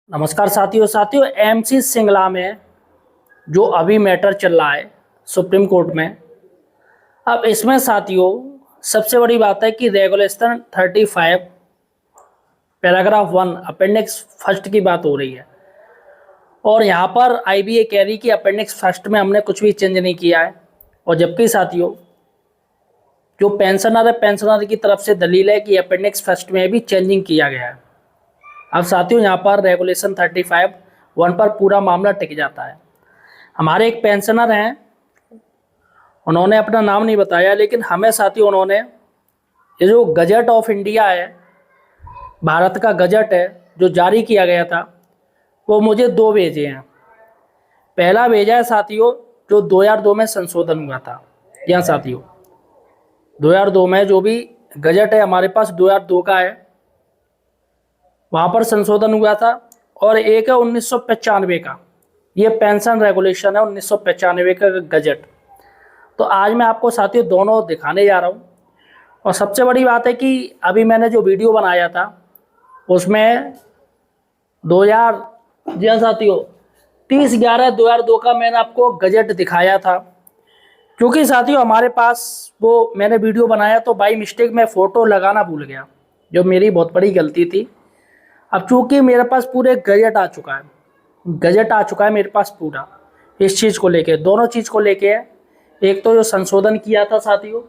नमस्कार साथियों एमसी सिंगला में जो अभी मैटर चल रहा है सुप्रीम कोर्ट में। अब इसमें साथियों सबसे बड़ी बात है कि रेगुलेशन 35 पैराग्राफ 1 अपेंडिक्स फर्स्ट की बात हो रही है। और यहाँ पर आईबीए कह रही कि अपेंडिक्स फर्स्ट में हमने कुछ भी चेंज नहीं किया है। और जबकि साथियों जो पेंशनर है, पेंशनर की तरफ से दलील है कि अपेंडिक्स फर्स्ट में भी चेंजिंग किया गया है। अब साथियों यहाँ पर रेगुलेशन 35(1) पर पूरा मामला टिक जाता है। हमारे एक पेंशनर हैं, उन्होंने अपना नाम नहीं बताया, लेकिन हमें साथियों उन्होंने ये जो गजट ऑफ इंडिया है, भारत का गजट है जो जारी किया गया था, वो मुझे 2 भेजे हैं। पहला भेजा है साथियों जो 2002 में संशोधन हुआ था। यहाँ साथियों 2002 में जो भी गजट है हमारे पास 2002 का है, वहाँ पर संशोधन हुआ था। और एक है 1995 का, ये पेंशन रेगुलेशन है 1995 का गजट। तो आज मैं आपको साथियों दोनों दिखाने जा रहा हूँ। और सबसे बड़ी बात है कि अभी मैंने जो वीडियो बनाया था उसमें 2000 जी हाँ साथियों 30/11/2002 का मैंने आपको गजट दिखाया था। क्योंकि साथियों हमारे पास वो मैंने वीडियो बनाया तो बाई मिस्टेक मैं फ़ोटो लगाना भूल गया, जो मेरी बहुत बड़ी गलती थी। अब चूंकि मेरे पास पूरे गजट आ चुका है मेरे पास पूरा, इस चीज़ को लेके, दोनों चीज़ को लेके है। एक तो जो संशोधन किया था साथियों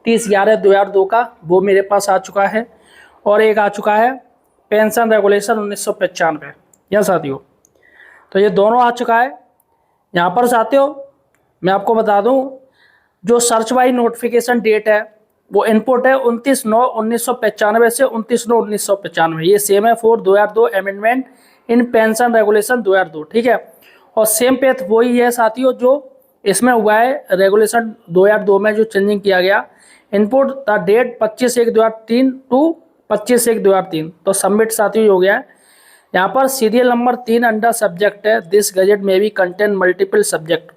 30/11/2002 का, वो मेरे पास आ चुका है। और एक आ चुका है पेंशन रेगुलेशन 1995। यह साथियों तो ये दोनों आ चुका है। यहाँ पर साथियों मैं आपको बता दूँ, जो सर्च बाई नोटिफिकेशन डेट है वो इनपुट है 29/9/1995 से 29/9/1995। ये सेम है for 2002 amendment in pension regulation 2002, ठीक है। और सेम पेथ वही है साथियों जो इसमें हुआ है रेगुलेशन 2002 में जो चेंजिंग किया गया। Input the date 25/1/2003 to 25/1/2003। तो सबमिट साथियों हो गया है। यहाँ पर सीरियल नंबर 3 अंडर सब्जेक्ट है दिस गजट में भी contain multiple subject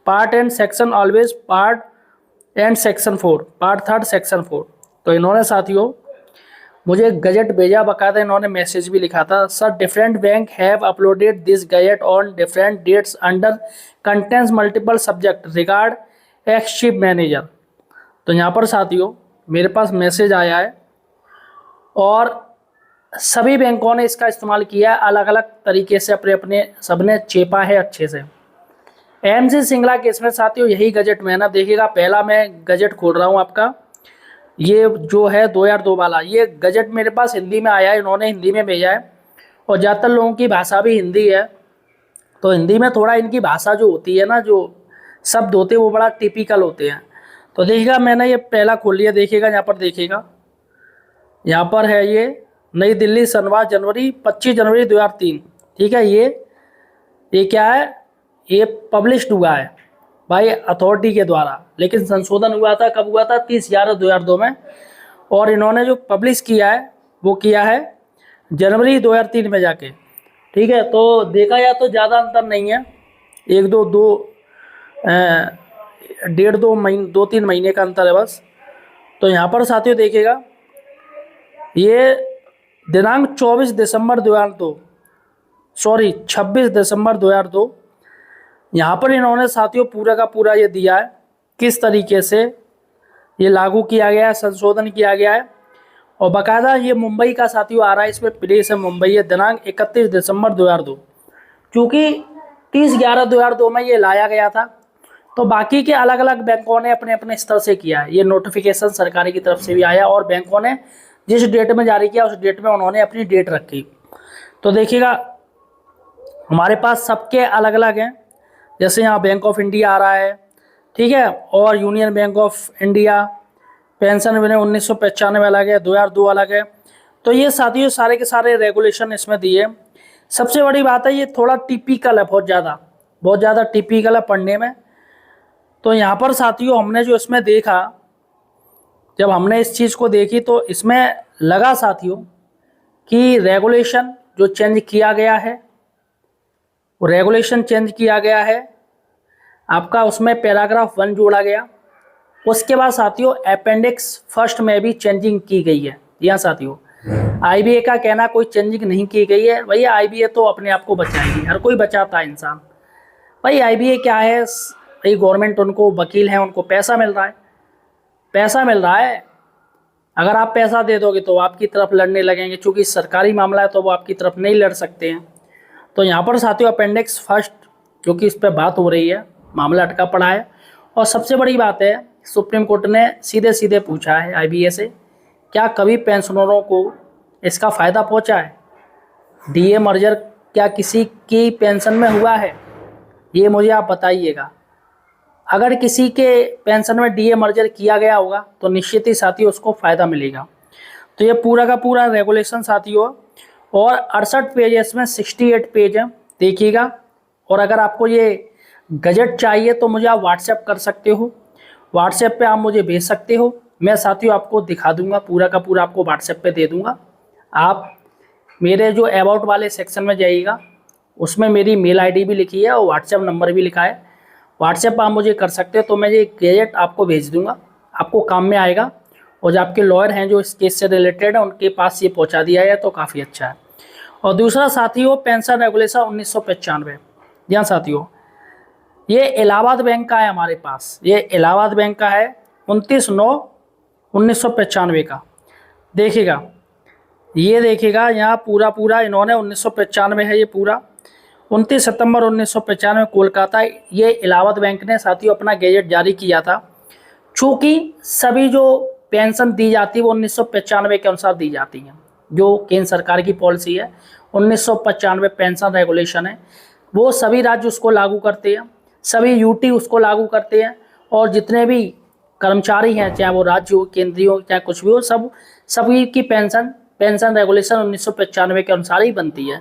part and section always part and section 4 part 3 section 4। तो इन्होंने साथियों मुझे गजट भेजा, बकायदा इन्होंने मैसेज भी लिखा था, sir different bank have uploaded this gazette on different dates under contains multiple subject regard ex chief manager. तो यहाँ पर साथियों मेरे पास मैसेज आया है और सभी बैंकों ने इसका इस्तेमाल किया है, अलग अलग तरीके से अपने अपने सबने चेपा है अच्छे से। एमसी सिंगला केस में साथियों यही गजट में है ना, देखिएगा पहला मैं गजट खोल रहा हूँ आपका, ये जो है 2002 वाला। ये गजट मेरे पास हिंदी में आया है, इन्होंने हिंदी में भेजा है। और ज़्यादातर लोगों की भाषा भी हिंदी है, तो हिंदी में थोड़ा इनकी भाषा जो होती है ना, जो शब्द होते हैं वो बड़ा टिपिकल होते हैं। तो देखिएगा मैंने ये पहला खोल लिया, देखिएगा यहाँ पर, देखिएगा यहाँ पर है ये नई दिल्ली शनिवार 25 जनवरी 2003, ठीक है। ये क्या है, ये पब्लिश्ड हुआ है बाई अथॉरिटी के द्वारा, लेकिन संशोधन हुआ था कब हुआ था 30/11/2002 में। और इन्होंने जो पब्लिश किया है वो किया है जनवरी 2003 में जाके, ठीक है। तो देखा जाए तो ज़्यादा अंतर नहीं है, एक दो 2-3 महीने का अंतर है बस। तो यहाँ पर साथियों देखिएगा ये दिनांक 26 दिसंबर 2002 यहाँ पर इन्होंने साथियों पूरा का पूरा ये दिया है किस तरीके से ये लागू किया गया है, संशोधन किया गया है। और बाकायदा ये मुंबई का साथियों आ रहा है, इसमें प्लेस है मुंबई है, दिनांक 31 दिसंबर 2002। क्योंकि 30/11/2002 में ये लाया गया था, तो बाकी के अलग अलग बैंकों ने अपने अपने स्तर से किया है। ये नोटिफिकेशन सरकारी की तरफ से भी आया और बैंकों ने जिस डेट में जारी किया उस डेट में उन्होंने अपनी डेट रखी। तो देखिएगा हमारे पास सबके अलग अलग हैं, जैसे यहाँ बैंक ऑफ इंडिया आ रहा है, ठीक है, और union bank of India, pension win 1995 अलग है, 2002 अलग है। तो ये साथियों सारे के सारे रेगुलेशन इसमें दिए। सबसे बड़ी बात है ये थोड़ा टिपिकल है, बहुत ज़्यादा टिपिकल है पढ़ने में। तो यहाँ पर साथियों हमने जो इसमें देखा, जब हमने इस चीज़ को देखी तो इसमें लगा साथियों कि रेगुलेशन जो चेंज किया गया है, वो रेगुलेशन चेंज किया गया है आपका, उसमें पैराग्राफ 1 जोड़ा गया। उसके बाद साथियों अपेंडिक्स फर्स्ट में भी चेंजिंग की गई है। जी हाँ साथियों, आईबीए का कहना कोई चेंजिंग नहीं की गई है। भैया आईबीए तो अपने आप को बचाएगी, हर कोई बचाता है इंसान। भाई आईबीए क्या है, भाई गवर्नमेंट उनको वकील हैं, उनको पैसा मिल रहा है, पैसा मिल रहा है। अगर आप पैसा दे दोगे तो आपकी तरफ लड़ने लगेंगे, चूंकि सरकारी मामला है तो वो आपकी तरफ नहीं लड़ सकते हैं। तो यहाँ पर साथियों अपेंडिक्स फर्स्ट, क्योंकि इस पर बात हो रही है, मामला अटका पड़ा है। और सबसे बड़ी बात है, सुप्रीम कोर्ट ने सीधे सीधे पूछा है आईबीए से, क्या कभी पेंशनरों को इसका फ़ायदा पहुंचा है? डीए मर्जर क्या किसी की पेंशन में हुआ है? ये मुझे आप बताइएगा। अगर किसी के पेंशन में डीए मर्जर किया गया होगा तो निश्चित ही साथियों उसको फ़ायदा मिलेगा। तो ये पूरा का पूरा रेगुलेशन साथियों, और 68 पेज है इसमें, 68 पेज है, देखिएगा। और अगर आपको ये गजट चाहिए तो मुझे आप व्हाट्सएप कर सकते हो, व्हाट्सएप पे आप मुझे भेज सकते हो। मैं साथियों आपको दिखा दूंगा, पूरा का पूरा आपको व्हाट्सएप पे दे दूंगा। आप मेरे जो अबाउट वाले सेक्शन में जाइएगा, उसमें मेरी मेल आईडी भी लिखी है और व्हाट्सएप नंबर भी लिखा है। व्हाट्सएप आप मुझे कर सकते हो, तो मैं ये गैजेट आपको भेज दूंगा, आपको काम में आएगा। और जो आपके लॉयर हैं जो इस केस से रिलेटेड है, उनके पास ये पहुंचा दिया है तो काफ़ी अच्छा है। और दूसरा साथियों, पेंशन रेगुलेशन 1995। जी हाँ साथियों, ये इलाहाबाद बैंक का है हमारे पास, ये इलाहाबाद बैंक का है, 29/9/1995 का। देखिएगा, ये देखिएगा यहाँ पूरा पूरा इन्होंने 1995 है, ये पूरा 29 सितंबर 1995 कोलकाता, ये इलाहाबाद बैंक ने साथियों अपना गैजेट जारी किया था। चूँकि सभी जो पेंशन दी जाती है वो 1995 के अनुसार दी जाती हैं, जो केंद्र सरकार की पॉलिसी है 1995 पेंशन रेगुलेशन है, वो सभी राज्य उसको लागू करते हैं, सभी यूटी उसको लागू करते हैं। और जितने भी कर्मचारी हैं, चाहे वो राज्य हो, केंद्रीय हो, चाहे कुछ भी हो, सभी की पेंशन रेगुलेशन 1995 के अनुसार ही बनती है।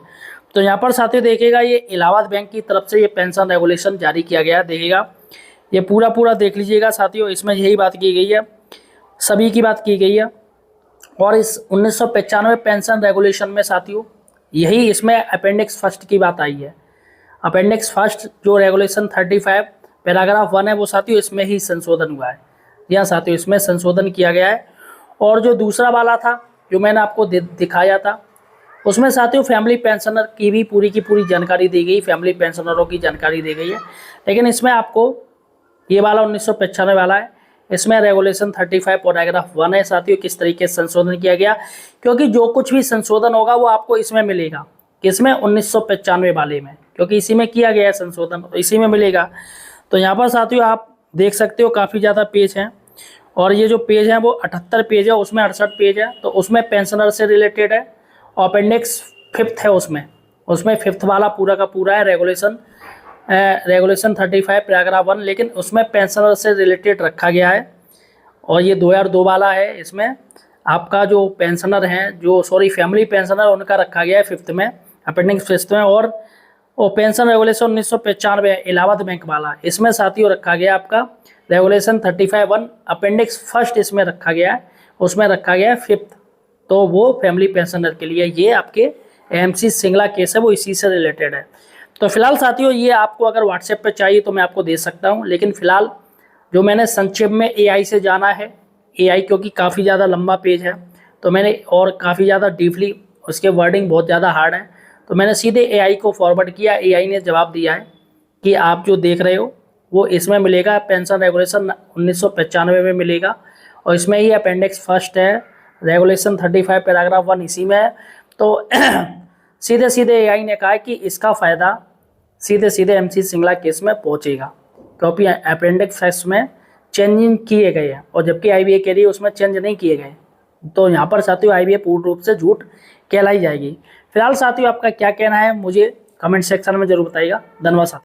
तो यहाँ पर साथियों देखिएगा, ये इलाहाबाद बैंक की तरफ से ये पेंशन रेगुलेशन जारी किया गया है। देखिएगा, ये पूरा पूरा देख लीजिएगा साथियों, इसमें यही बात की गई है, सभी की बात की गई है। और इस 1995 पेंशन रेगुलेशन में साथियों यही इसमें अपेंडिक्स फर्स्ट की बात आई है। अपेंडिक्स फर्स्ट जो रेगुलेशन 35 पैराग्राफ 1 है, वो साथियों इसमें ही संशोधन हुआ है। यहाँ साथियों इसमें संशोधन किया गया है। और जो दूसरा वाला था जो मैंने आपको दिखाया था, उसमें साथियों फैमिली पेंशनर की भी पूरी की पूरी जानकारी दी गई, फैमिली पेंशनरों की जानकारी दी गई है। लेकिन इसमें आपको ये वाला 1995 वाला है, इसमें रेगुलेशन 35 पैराग्राफ 1 है साथियों, किस तरीके से संशोधन किया गया। क्योंकि जो कुछ भी संशोधन होगा वो आपको इसमें मिलेगा, किसमें, 1995 वाले में, क्योंकि इसी में किया गया है संशोधन, तो इसी में मिलेगा। तो यहाँ पर साथियों आप देख सकते हो काफ़ी ज़्यादा पेज हैं, और ये जो पेज है वो 78 पेज है, उसमें 68 पेज है, तो उसमें पेंशनर से रिलेटेड है। अपेंडिक्स 5 है, उसमें 5th वाला पूरा का पूरा है रेगुलेशन 35 पैराग्राफ 1, लेकिन उसमें पेंशनर से रिलेटेड रखा गया है। और ये 2002 वाला है, इसमें आपका जो पेंशनर हैं, जो फैमिली पेंशनर, उनका रखा गया है 5th में, अपेंडिक्स 5th में। और पेंशन रेगुलेशन 1995 इलाहाबाद बैंक वाला, इसमें साथियों रखा गया आपका रेगुलेशन 35(1) अपेंडिक्स फर्स्ट, इसमें रखा गया है, उसमें रखा गया है 5th। तो वो फैमिली पेंशनर के लिए, ये आपके एएमसी सिंगला केस है, वो इसी से रिलेटेड है। तो फिलहाल साथियों ये आपको अगर व्हाट्सएप पे चाहिए तो मैं आपको दे सकता हूँ, लेकिन फिलहाल जो मैंने संक्षेप में एआई से जाना है, एआई क्योंकि काफ़ी ज़्यादा लंबा पेज है, तो मैंने और काफ़ी ज़्यादा डीपली, उसके वर्डिंग बहुत ज़्यादा हार्ड है, तो मैंने सीधे एआई को फॉरवर्ड किया। एआई ने जवाब दिया है कि आप जो देख रहे हो वो इसमें मिलेगा, पेंशन रेगुलेशन 1995 में मिलेगा, और इसमें ही अपेंडिक्स फर्स्ट है, रेगुलेशन 35 पैराग्राफ 1 इसी में है। तो सीधे सीधे एआई ने कहा कि इसका फ़ायदा सीधे सीधे एमसी सिंगला केस में पहुंचेगा, क्योंकि अपेंडिक्स फर्स्ट में चेंजिंग किए गए हैं, और जबकि आईबीए के लिए उसमें चेंज नहीं किए गए। तो यहाँ पर साथियों आईबीए पूर्ण रूप से झूठ कहलाई जाएगी। फिलहाल साथियों आपका क्या कहना है मुझे कमेंट सेक्शन में जरूर बताइएगा। धन्यवाद साथियों।